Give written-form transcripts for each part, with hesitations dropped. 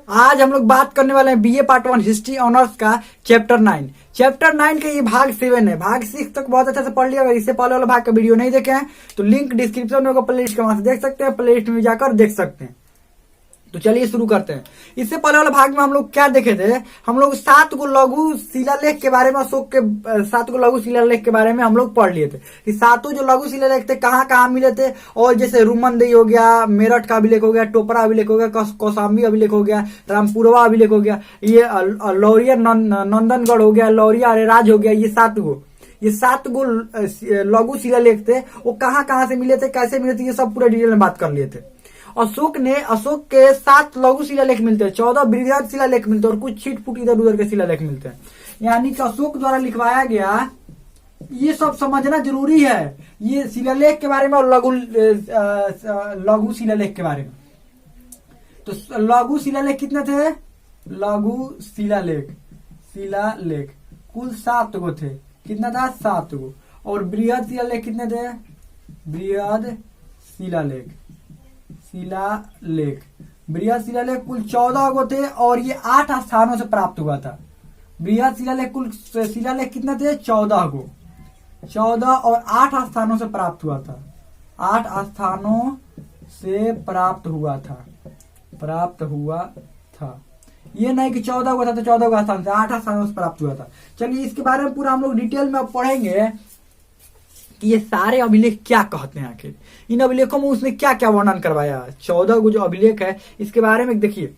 आज हम लोग बात करने वाले हैं बीए पार्ट 1 हिस्ट्री ऑनर्स का चैप्टर 9। चैप्टर 9 का ये भाग 7 है। भाग 6 तक बहुत अच्छा से पढ़ लिया। अगर इससे पहले वाला भाग का वीडियो नहीं देखे हैं तो लिंक डिस्क्रिप्शन में होगा, प्लेलिस्ट के वहां से देख सकते हैं, प्लेलिस्ट में जाकर देख सकते हैं। तो चलिए शुरू करते हैं। इससे पहले वाला भाग में हम लोग क्या देखे थे, हम लोग 7 गो लघु शिलालेख के बारे में, अशोक के 7 गो लघु शिलालेख के बारे में हम लोग पढ़ लिए थे कि 7 जो लघु शिलालेख थे कहाँ कहाँ मिले थे। और जैसे रूमनदेही हो गया, मेरठ का अभिलेख हो गया, टोपरा अभिलेख हो गया, कौशाम्बी अभिलेख हो गया, रामपुरवा अभिलेख हो गया, ये लौरिया नंदनगढ़ हो गया, लौरिया अरेराज हो गया। ये 7 गो लघु शिलालेख थे। वो कहाँ कहाँ से मिले थे, कैसे मिले थे, ये सब पूरा डिटेल में बात कर लिए थे। अशोक के 7 लघु शिलालेख मिलते हैं, 14 बृहद शिलालेख मिलते हैं और कुछ छिट फुट इधर उधर के शिलालेख मिलते हैं। यानी कि अशोक द्वारा लिखवाया गया, ये सब समझना जरूरी है, ये शिलालेख के बारे में और लघु शिलालेख के बारे में। तो लघु शिलालेख कितने थे, लघु शिलालेख कुल 7 गो थे। कितना था, 7 गो। और बृहद शिलालेख कितने थे, बृहद शिलालेख बृहद शिलालेख कुल 14 गो थे और ये 8 स्थानों से प्राप्त हुआ था। बृहद शिलालेख कुल शिलालेख कितने थे, 14 गो, 14 और 8 स्थानों से प्राप्त हुआ था। 8 स्थानों से प्राप्त हुआ था। ये नहीं कि 14 गो था तो 14 गो स्थान से, 8 स्थानों से प्राप्त हुआ था। चलिए इसके बारे में पूरा हम लोग डिटेल में पढ़ेंगे कि ये सारे अभिलेख क्या कहते हैं, आखिर इन अभिलेखों में उसने क्या क्या वर्णन करवाया। 14 गो जो अभिलेख है इसके बारे में देखिए,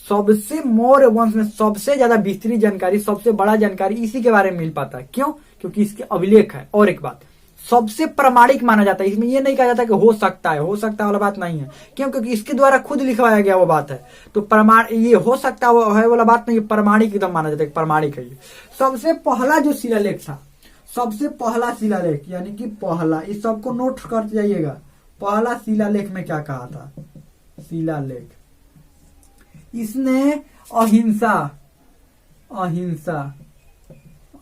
सबसे मौर्य वंश में सबसे ज्यादा विस्तृत जानकारी, सबसे बड़ा जानकारी इसी के बारे में मिल पाता है। क्यों, क्योंकि इसके अभिलेख है। और एक बात, सबसे प्रमाणिक माना जाता है। इसमें यह नहीं कहा जाता कि हो सकता है वाला बात नहीं है। क्यों, क्योंकि इसके द्वारा खुद लिखवाया गया वो बात है। तो प्रमाण, ये हो सकता है वाला बात नहीं, प्रमाणिक एकदम माना जाता है, प्रमाणिक है ये। सबसे पहला जो शिलालेख था, सबसे पहला शिलालेख यानी कि पहला, इस सबको नोट करते जाइएगा। पहला शिलालेख में क्या कहा था, शिलालेख इसने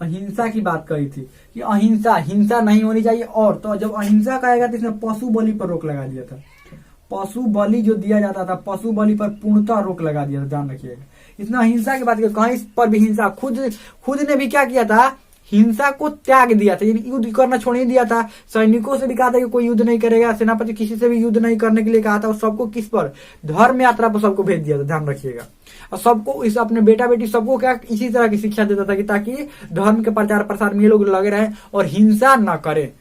अहिंसा की बात करी थी कि हिंसा नहीं होनी चाहिए। और तो जब अहिंसा कहेगा तो इसने पशु बलि पर रोक लगा दिया था। पशु बलि जो दिया जाता था, पशु बलि पर पूर्णतः रोक लगा दिया था, ध्यान रखिएगा। इसने अहिंसा की बात की, कहीं इस पर भी हिंसा, खुद ने भी क्या किया था, हिंसा को त्याग दिया था, यानी युद्ध करना छोड़ ही दिया था। सैनिकों से भी कहा था कि कोई युद्ध नहीं करेगा, सेनापति किसी से भी युद्ध नहीं करने के लिए कहा था। और सबको किस पर, धर्म यात्रा पर सबको भेज दिया था, ध्यान रखिएगा। और सबको, इस अपने बेटा बेटी सबको क्या इसी तरह की शिक्षा देता था कि ताकि धर्म के प्रचार प्रसार में ये लोग लगे रहे और हिंसा न करे।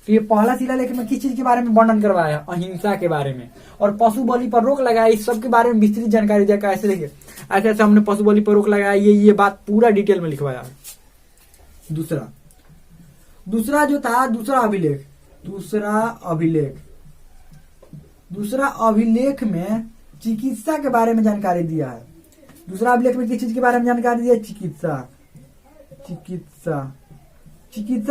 तो ये पहला शिलालेख में किस चीज के बारे में वर्णन करवाया, अहिंसा के बारे में। और पशु बलि पर रोक लगाया, इस सब के बारे में विस्तृत जानकारी दिया। कैसे देखिए, ऐसे हमने पशु बलि पर रोक लगाया, ये बात पूरा डिटेल में लिखवाया। दूसरा जो था, दूसरा अभिलेख में चिकित्सा के बारे में जानकारी दिया है। दूसरा अभिलेख में किस चीज के बारे में जानकारी दिया, चिकित्सा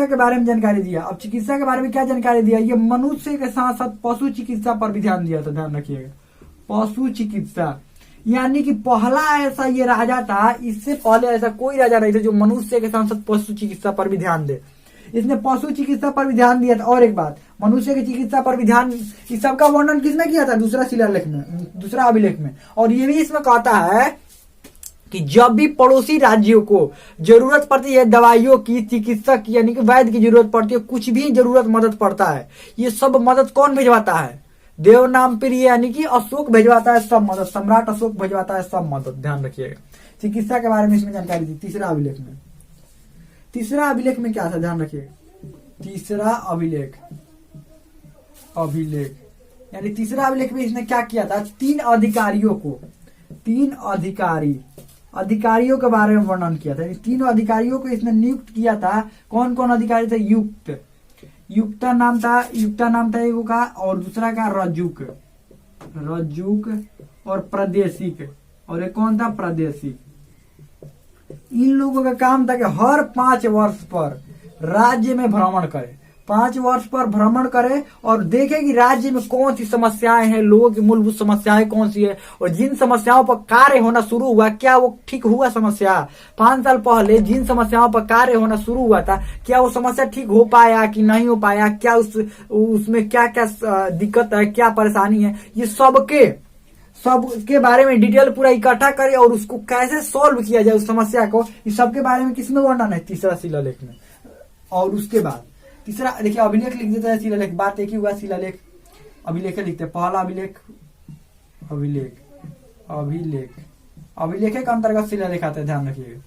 के बारे में जानकारी दिया। अब चिकित्सा के बारे में क्या जानकारी दिया, ये मनुष्य के साथ साथ पशु चिकित्सा पर भी ध्यान दिया था, ध्यान रखिएगा। पशु चिकित्सा यानी कि पहला ऐसा ये राजा था, इससे पहले ऐसा कोई राजा नहीं था जो मनुष्य के साथ साथ पशु चिकित्सा पर भी ध्यान दे। इसने पशु चिकित्सा पर भी ध्यान दिया था। और एक बात, मनुष्य की चिकित्सा पर भी ध्यान, इस सबका वर्णन किसने किया था, दूसरा शिलालेख में, दूसरा अभिलेख में। और ये भी इसमें कहता है कि जब भी पड़ोसी राज्यों को जरूरत पड़ती है, दवाइयों की, चिकित्सक यानी कि वैद्य की जरूरत पड़ती है, कुछ भी जरूरत मदद पड़ता है, ये सब मदद कौन भिजवाता है, देवनामप्रिय यानी कि अशोक भिजवाता है सब मदद, सम्राट अशोक भिजवाता है सब मदद, ध्यान रखिएगा। चिकित्सा के बारे में इसमें जानकारी दी। तीसरा अभिलेख में क्या था, ध्यान रखिएगा। तीसरा अभिलेख यानी तीसरा अभिलेख में इसने क्या किया था, 3 अधिकारियों के बारे में वर्णन किया था। 3 अधिकारियों को इसने नियुक्त किया था। कौन कौन अधिकारी थे, युक्ता नाम था एगो का, और दूसरा का रजुक और प्रादेशिक, और एक कौन था, प्रादेशिक। इन लोगों का काम था कि हर 5 वर्ष पर राज्य में भ्रमण करे, 5 वर्ष पर भ्रमण करे और देखे कि राज्य में कौन सी समस्याएं हैं, लोगों की मूलभूत समस्याएं कौन सी है, और जिन समस्याओं पर कार्य होना शुरू हुआ, क्या वो ठीक हुआ समस्या। 5 साल पहले जिन समस्याओं पर कार्य होना शुरू हुआ था, क्या वो समस्या ठीक हो पाया कि नहीं हो पाया, क्या उसमें क्या क्या दिक्कत है, क्या परेशानी है, ये सब के बारे में डिटेल पूरा इकट्ठा करे और उसको कैसे सॉल्व किया जाए उस समस्या को, इस सब के बारे में किसमें वर्णन है, तीसरा शिलालेख में। और उसके बाद तीसरा देखिए अभिलेख लिख देता है, शिलालेख बात एक ही हुआ, शिलालेख अभिलेख लिखते हैं। पहला अभिलेख, अभिलेख अभिलेख अभिलेख के अंतर्गत शिलालेख आता है, ध्यान रखिएगा।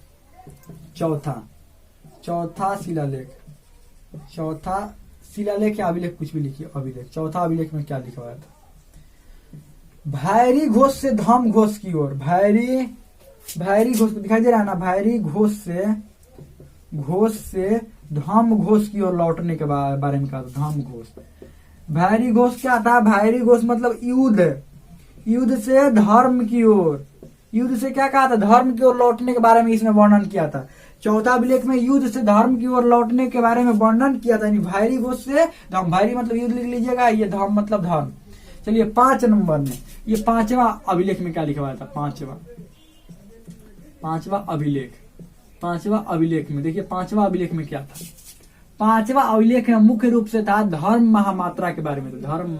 चौथा शिलालेख, चौथा शिलालेख या अभिलेख कुछ भी लिखिए, अभिलेख। चौथा अभिलेख में क्या लिखा हुआ था, भैरी घोष से धम घोष की ओर, भैरी घोष दिखाई दे रहा है ना, भैरी घोष से धम घोष की ओर लौटने के बारे में कहा था। धम घोष, भैरी घोष क्या था, भैरी घोष मतलब युद्ध से धर्म की ओर, युद्ध से क्या कहा था, धर्म की ओर लौटने के बारे में इसने वर्णन किया था। चौथा अभिलेख में युद्ध से धर्म की ओर लौटने के बारे में वर्णन किया था, यानी भैरी घोष से धर्म, भैरी मतलब युद्ध लिख लीजिएगा, ये धर्म मतलब धर्म। चलिए 5 नंबर में ये 5वां अभिलेख में क्या लिखा हुआ था, 5वां अभिलेख, 5वां अभिलेख में देखिए 5वां अभिलेख में क्या था। 5वां अभिलेख में मुख्य रूप से था धर्म महामात्रा के बारे में, धर्म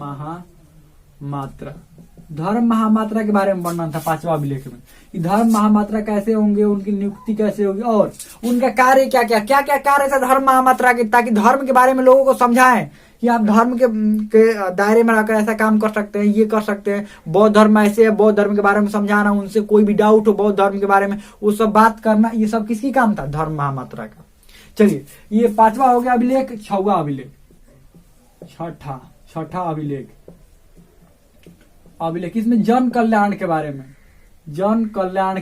महामात्रा के बारे में वर्णन था 5वां अभिलेख में। कि धर्म महामात्रा कैसे होंगे, उनकी नियुक्ति कैसे होगी और उनका कार्य क्या क्या कार्य था धर्म महामात्रा के, ताकि धर्म के बारे में लोगों को समझाएं कि आप धर्म के दायरे में रहकर ऐसा काम कर सकते हैं, ये कर सकते हैं। बौद्ध धर्म ऐसे है, बौद्ध धर्म के बारे में समझाना, उनसे कोई भी डाउट हो बौद्ध धर्म के बारे में वो सब बात करना, ये सब किसकी काम था, धर्म महामात्रा का। चलिए ये 5वां हो गया अभिलेख। 6वां अभिलेख, छठा अभिलेख इसमें जन कल्याण के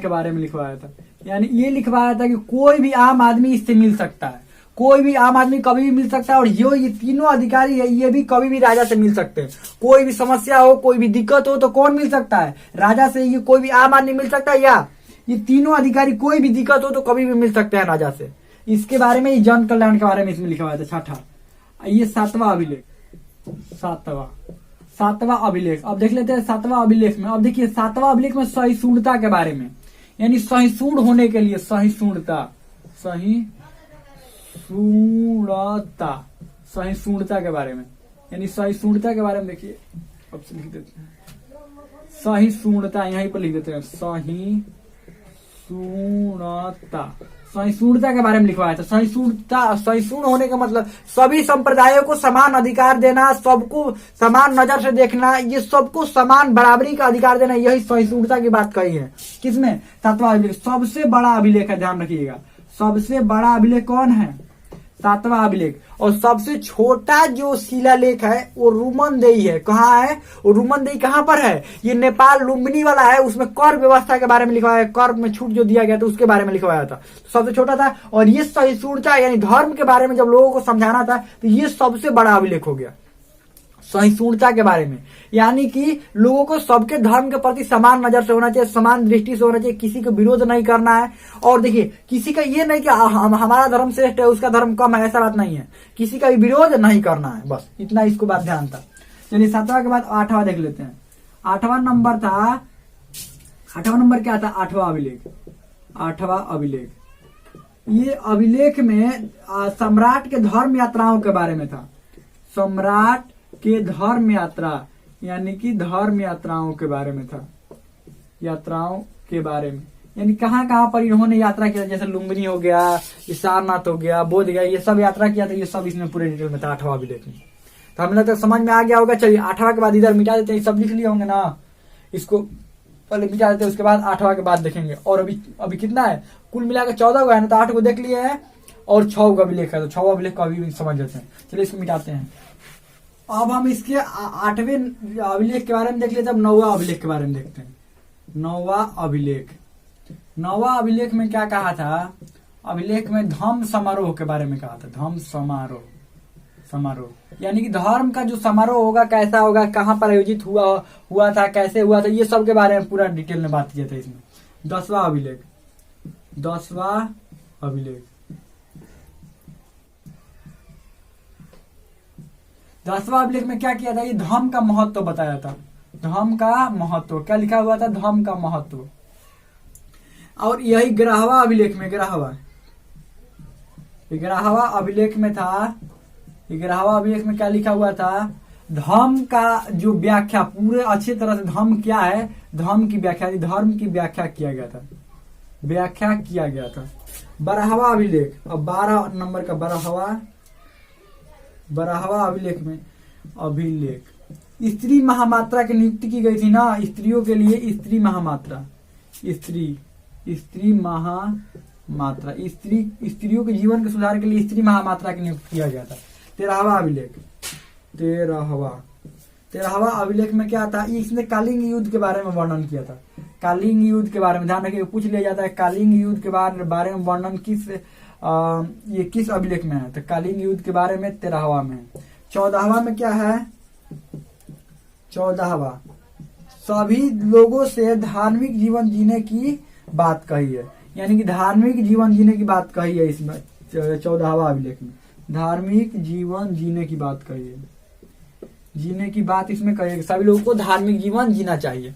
बारे में लिखवाया था। यानी ये लिखवाया था कि कोई भी आम आदमी इससे मिल सकता है, कोई भी आम आदमी कभी भी मिल सकता है, और ये तीनों अधिकारी है ये भी कभी भी राजा से मिल सकते हैं। कोई भी समस्या हो, कोई भी दिक्कत हो तो कौन मिल सकता है, राजा से। ये कोई भी आम आदमी मिल सकता है, या ये तीनों अधिकारी कोई भी दिक्कत हो तो कभी भी मिल सकते हैं राजा से। इसके बारे में जन कल्याण के बारे में इसमें लिखा हुआ था। छठा ये 7वां अभिलेख, सातवां अभिलेख। अब देख लेते हैं 7वां अभिलेख में। अब देखिए 7वां अभिलेख में सहिष्णुता के बारे में, यानी सहिष्णु होने के लिए, सहिष्णुता के बारे में, यानी सहिष्णुता के बारे में देखिए, अब लिख देते हैं सहिष्णुता, यहीं पर लिख देते हैं सहिष्णुता के बारे में लिखवाया था। सहिष्णु होने का मतलब सभी संप्रदायों को समान अधिकार देना, सबको समान नजर से देखना, ये सबको समान बराबरी का अधिकार देना, यही सहिष्णुता की बात कही है। किसमें, 7वां अभिलेख। सबसे बड़ा अभिलेख है, ध्यान रखिएगा, सबसे बड़ा अभिलेख कौन है, 7वां अभिलेख। और सबसे छोटा जो शिलालेख है वो रुमनदेही है। कहाँ है वो रुमनदेही, कहाँ पर है, ये नेपाल लुम्बिनी वाला है। उसमें कर व्यवस्था के बारे में लिखवाया, कर में छूट जो दिया गया था उसके बारे में लिखवाया था, तो सबसे छोटा था। और ये सहिष्णुता यानी धर्म के बारे में जब लोगों को समझाना था तो ये सबसे बड़ा अभिलेख हो गया, सहिष्णुता के बारे में। यानी कि लोगों को सबके धर्म के प्रति समान नजर से होना चाहिए, समान दृष्टि से होना चाहिए, किसी को विरोध नहीं करना है। और देखिए किसी का ये नहीं कि हमारा धर्म श्रेष्ठ है उसका धर्म कम है, ऐसा बात नहीं है, किसी का भी विरोध नहीं करना है, बस इतना इसको बात ध्यान था। चलिए 7वां के बाद 8वां देख लेते हैं। 8वां नंबर क्या था, 8वां अभिलेख। ये अभिलेख में सम्राट के धर्म यात्राओं के बारे में था, सम्राट के धर्म यात्रा, यानी कि धर्म यात्राओं के बारे में था, यात्राओं के बारे में, यानी कहाँ पर इन्होंने यात्रा किया, जैसे लुम्बिनी हो गया, ये सारनाथ हो गया, बोध गया, ये सब यात्रा किया था, ये सब इसमें पूरे डिटेल में था 8वां अभिलेख में। तो हमें लगता है समझ में आ गया होगा। चलिए 8वां के बाद इधर मिटा देते हैं, सब लिख लिए होंगे ना, इसको पहले मिटा देते हैं, उसके बाद 8वां के बाद देखेंगे। और अभी कितना है, कुल मिलाकर 14 को है ना, तो 8 को देख लिए हैं और 6 का अभिलेख है, तो 6वां अभिलेख को अभी समझ लेते हैं। चलिए इसको मिटाते हैं। अब हम इसके 8वें अभिलेख के बारे में देख लेते हैं। अब 9वां अभिलेख के बारे में देखते हैं। 9वां अभिलेख में क्या कहा था, अभिलेख में धम्म समारोह के बारे में कहा था। धम्म समारोह यानी कि धर्म का जो समारोह होगा कैसा होगा, कहाँ पर आयोजित हुआ था, कैसे हुआ था, ये सब के बारे में पूरा डिटेल में बात किया था इसमें। 10वां अभिलेख 10वां अभिलेख में क्या किया था, ये धम्म का महत्व बताया था। धम्म का महत्व क्या लिखा हुआ था, धम्म का महत्व। और यही 11वां अभिलेख में 11वां अभिलेख में था। 11वां अभिलेख में क्या लिखा हुआ था, धर्म का जो व्याख्या पूरे अच्छी तरह से धर्म क्या है, धर्म की व्याख्या किया गया था, व्याख्या किया गया था। बरहवा अभिलेख, अब 12 नंबर का बरहवा अभिलेख में अभिलेख स्त्री महामात्रा की नियुक्ति की गई थी ना, स्त्रियों के लिए स्त्री महामात्रा, स्त्री महामात्रा, स्त्रियों के जीवन के सुधार के लिए स्त्री महामात्रा की नियुक्ति किया गया था। 13वां अभिलेख, 13वां अभिलेख में क्या था, इसने कालिंग युद्ध के बारे में वर्णन किया था। कालिंग युद्ध के बारे में ध्यान रखिए, पूछ लिया जाता है कालिंग युद्ध के बारे में वर्णन ये किस अभिलेख में है, तो कालिंग युद्ध के बारे में 13वां में है। 14वां में क्या है, 14वां सभी लोगों से धार्मिक जीवन जीने की बात कही है, यानी कि धार्मिक जीवन जीने की बात कही है इसमें 14वां अभिलेख में, धार्मिक जीवन जीने की बात कही है, जीने की बात इसमें कही है, सभी लोगों को धार्मिक जीवन जीना चाहिए।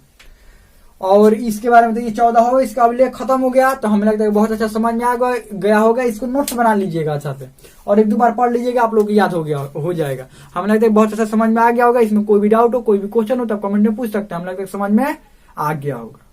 और इसके बारे में तो ये 14 इसका अभिलेख खत्म हो गया, तो हमें लगता है बहुत अच्छा समझ में आ गया होगा। इसको नोट्स बना लीजिएगा अच्छा से और एक दो बार पढ़ लीजिएगा, आप लोग को याद हो जाएगा। हमें लगता है बहुत अच्छा समझ में आ गया होगा। इसमें कोई भी डाउट हो, कोई भी क्वेश्चन हो तो आप कमेंट में पूछ सकते हैं, हमें लगता है समझ में आ गया होगा।